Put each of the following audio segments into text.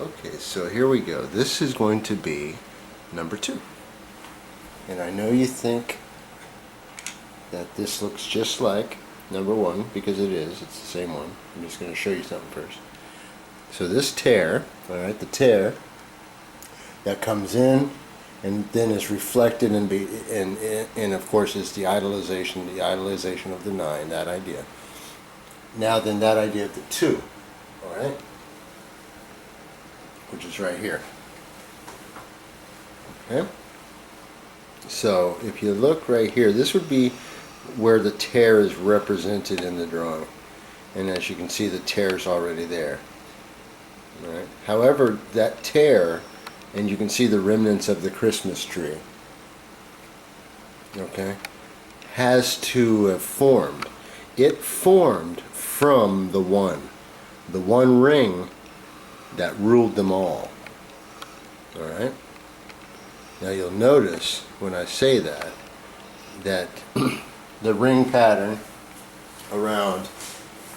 Okay, so here we go. This is going to be number 2. And I know you think that this looks just like number 1, because it is. It's the same one. I'm just going to show you something first. So this tear, alright, the tear that comes in and then is reflected and of course is the idolization of the 9, that idea. Now then that idea of the 2, alright, which is right here. Okay? So if you look right here, this would be where the tear is represented in the drawing. And as you can see, the tear is already there. Right? However, that tear, and you can see the remnants of the Christmas tree, okay, has to have formed. It formed from the one ring that ruled them all. Alright? Now you'll notice when I say that the ring pattern around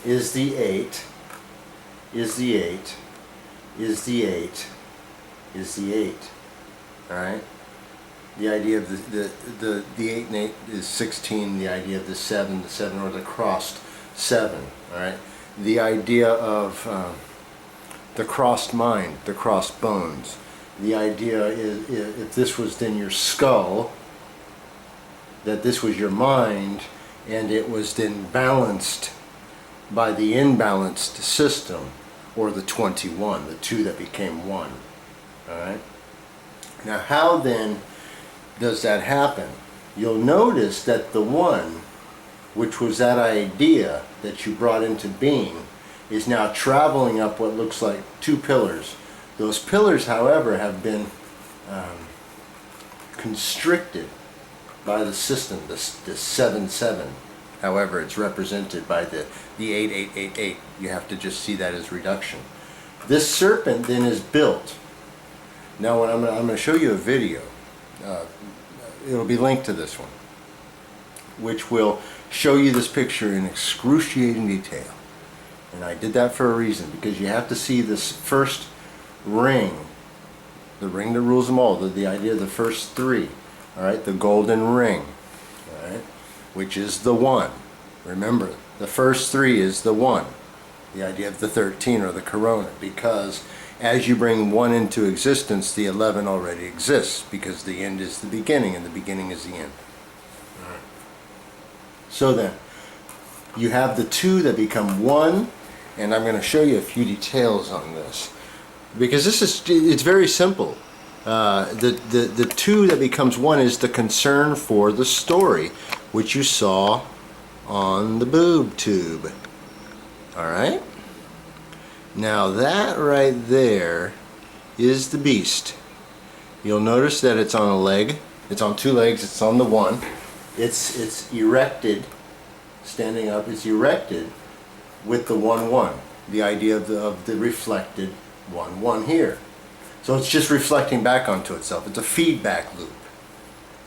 is the 8, is the 8, is the 8, is the 8. Alright? The idea of the 8 and 8 is 16, the idea of the 7 or the crossed 7. Alright? The idea of the crossed mind, the crossed bones. The idea is, if this was then your skull, that this was your mind, and it was then balanced by the imbalanced system, or the 21, the 2 that became 1. Alright? Now how then does that happen? You'll notice that the 1, which was that idea that you brought into being, is now traveling up what looks like 2 pillars. Those pillars, however, have been constricted by the system, the 7-7. However, it's represented by the 8-8-8-8. You have to just see that as reduction. This serpent then is built. Now, I'm going to show you a video. It'll be linked to this one, which will show you this picture in excruciating detail. And I did that for a reason, because you have to see this first ring, the ring that rules them all, the idea of the first 3, alright, the golden ring, alright, which is the 1. Remember, the first 3 is the 1, the idea of the 13 or the corona, because as you bring 1 into existence, the 11 already exists, because the end is the beginning and the beginning is the end. Alright. So then, you have the 2 that become 1, and I'm going to show you a few details on this, because it's very simple. The 2 that becomes 1 is the concern for the story, which you saw on the boob tube. Alright? Now that right there is the beast. You'll notice that it's on a leg. It's on 2 legs. It's on the 1. It's erected, standing up. It's erected with the 1-1. The idea of the reflected 1-1 here. So it's just reflecting back onto itself. It's a feedback loop.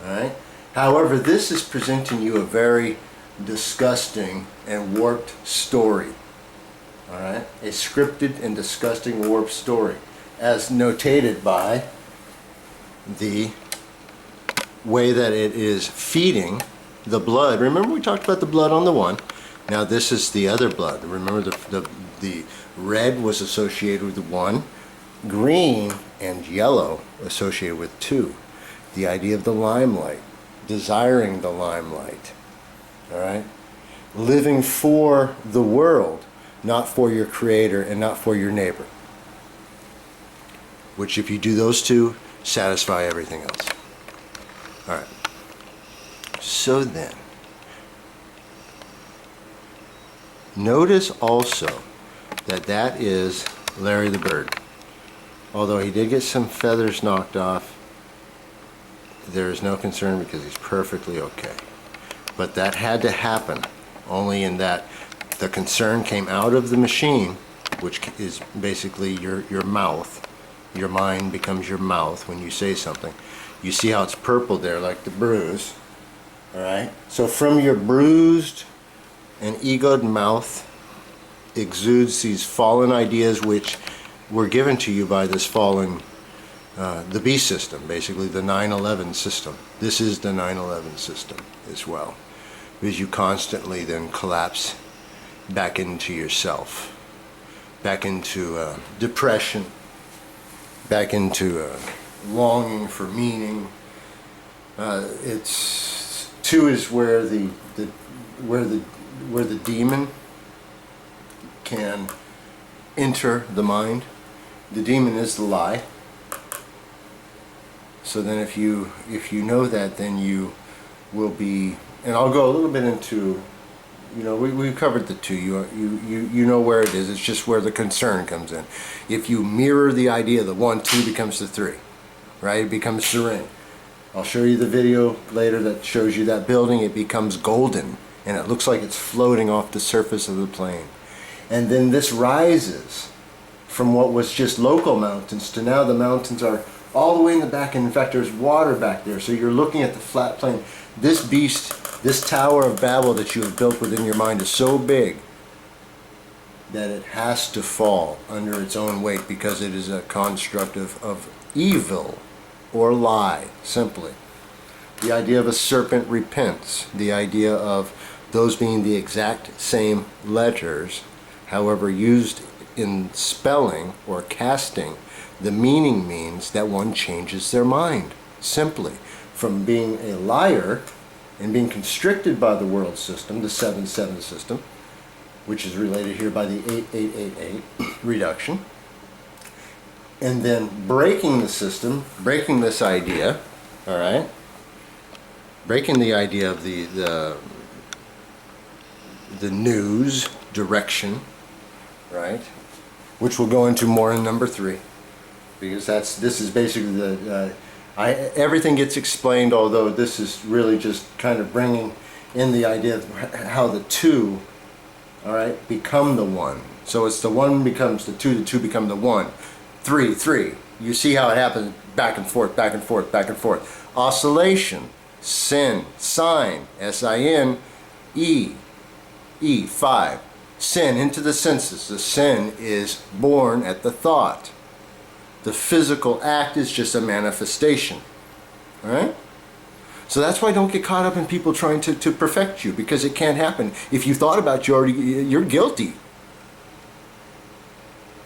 Alright? However, this is presenting you a very disgusting and warped story. Alright? A scripted and disgusting warped story, as notated by the way that it is feeding the blood. Remember we talked about the blood on the 1. Now this is the other blood. Remember the red was associated with 1, green and yellow associated with 2. The idea of the limelight, desiring the limelight. Alright? Living for the world, not for your creator and not for your neighbor. Which, if you do those 2, satisfy everything else. Alright. So then, notice also that is Larry the Bird. Although he did get some feathers knocked off, there is no concern because he's perfectly okay. But that had to happen, only in that the concern came out of the machine, which is basically your mouth. Your mind becomes your mouth when you say something. You see how it's purple there, like the bruise. Alright? So from your bruised and egoed mouth exudes these fallen ideas which were given to you by this fallen, the beast system, basically the 9/11 system. This is the 9/11 system as well, because you constantly then collapse back into yourself, back into depression, back into longing for meaning. It's 2 is where the demon can enter the mind. The demon is the lie. So then if you know that, then you will be, and I'll go a little bit into, we covered the 2. You know where it is. It's just where the concern comes in. If you mirror the idea, the 1, 2 becomes the 3, right? It becomes the ring. I'll show you the video later that shows you that building. It becomes golden, and it looks like it's floating off the surface of the plane. And then this rises from what was just local mountains to now the mountains are all the way in the back, and in fact there's water back there. So you're looking at the flat plane. This beast, this Tower of Babel that you have built within your mind is so big that it has to fall under its own weight, because it is a construct of evil or lie, simply. The idea of a serpent repents, the idea of those being the exact same letters, however used in spelling or casting, the meaning means that one changes their mind, simply, from being a liar and being constricted by the world system, the 7/7 system, which is related here by the 8/8/8/8 reduction, and then breaking the system, breaking this idea, all right, breaking the idea of the news direction, right, which we'll go into more in number 3, because this is basically the everything gets explained, although this is really just kind of bringing in the idea of how the 2, all right, become the 1. So it's the 1 becomes the 2 become the 1, 3, 3. You see how it happens, back and forth, back and forth, back and forth. Oscillation, sin, sign, S-I-N-E, E, 5. Sin into the senses. The sin is born at the thought. The physical act is just a manifestation. All right? So that's why don't get caught up in people trying to perfect you, because it can't happen. If you thought about you already, you're guilty.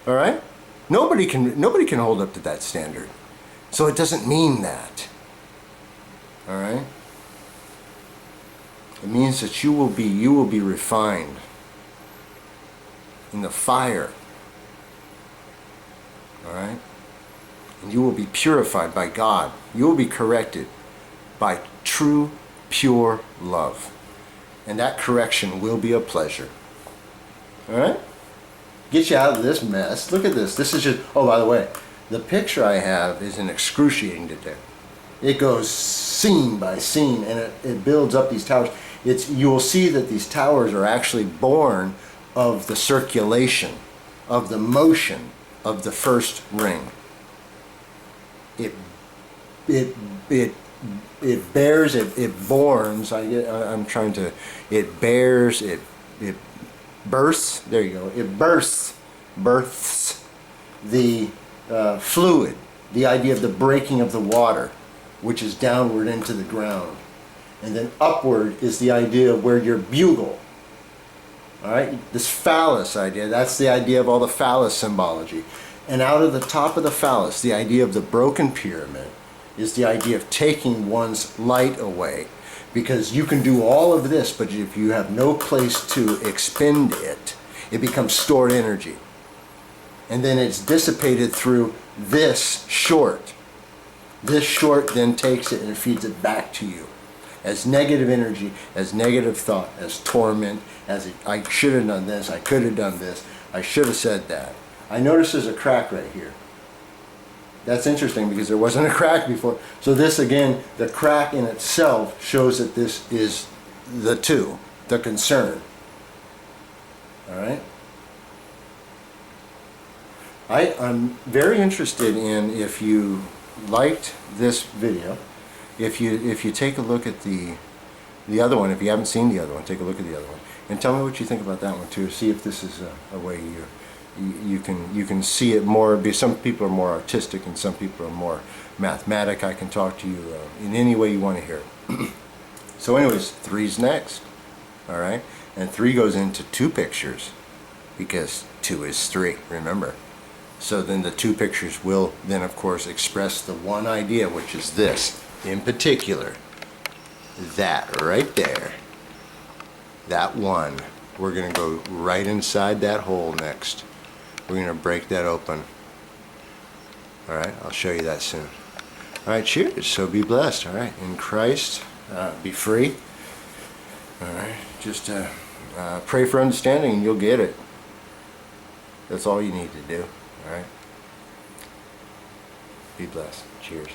All right? Nobody can hold up to that standard. So it doesn't mean that. All right? It means that you will be refined in the fire. All right? And you will be purified by God. You will be corrected by true, pure love. And that correction will be a pleasure. All right? Get you out of this mess. Look at this. This is just, oh, by the way, the picture I have is in excruciating detail. It goes scene by scene, and it builds up these towers. You will see that these towers are actually born of the circulation, of the motion of the first ring. It bears, it borns. It bears, it bursts. There you go. It births the fluid. The idea of the breaking of the water, which is downward into the ground, and then upward is the idea of where your bugle. All right, this phallus idea. That's the idea of all the phallus symbology. And out of the top of the phallus, the idea of the broken pyramid is the idea of taking one's light away. Because you can do all of this, but if you have no place to expend it, it becomes stored energy. And then it's dissipated through this short. This short then takes it and feeds it back to you as negative energy, as negative thought, as torment, as I should have done this, I could have done this, I should have said that. I notice there's a crack right here. That's interesting because there wasn't a crack before. So this again, the crack in itself shows that this is the 2, the concern. All right? I'm very interested in, if you liked this video, if you take a look at the other one, if you haven't seen the other one, take a look at the other one. And tell me what you think about that one too. See if this is a way you can see it more. Some people are more artistic and some people are more mathematic. I can talk to you in any way you want to hear it. So anyways, 3's next. All right, and 3 goes into 2 pictures because 2 is 3, remember. So then the 2 pictures will then of course express the one idea, which is this in particular. That right there, that one, we're going to go right inside that hole next. We're going to break that open. All right, I'll show you that soon. All right, cheers. So be blessed. All right, in Christ, be free. All right, just pray for understanding and you'll get it. That's all you need to do. All right, be blessed. Cheers.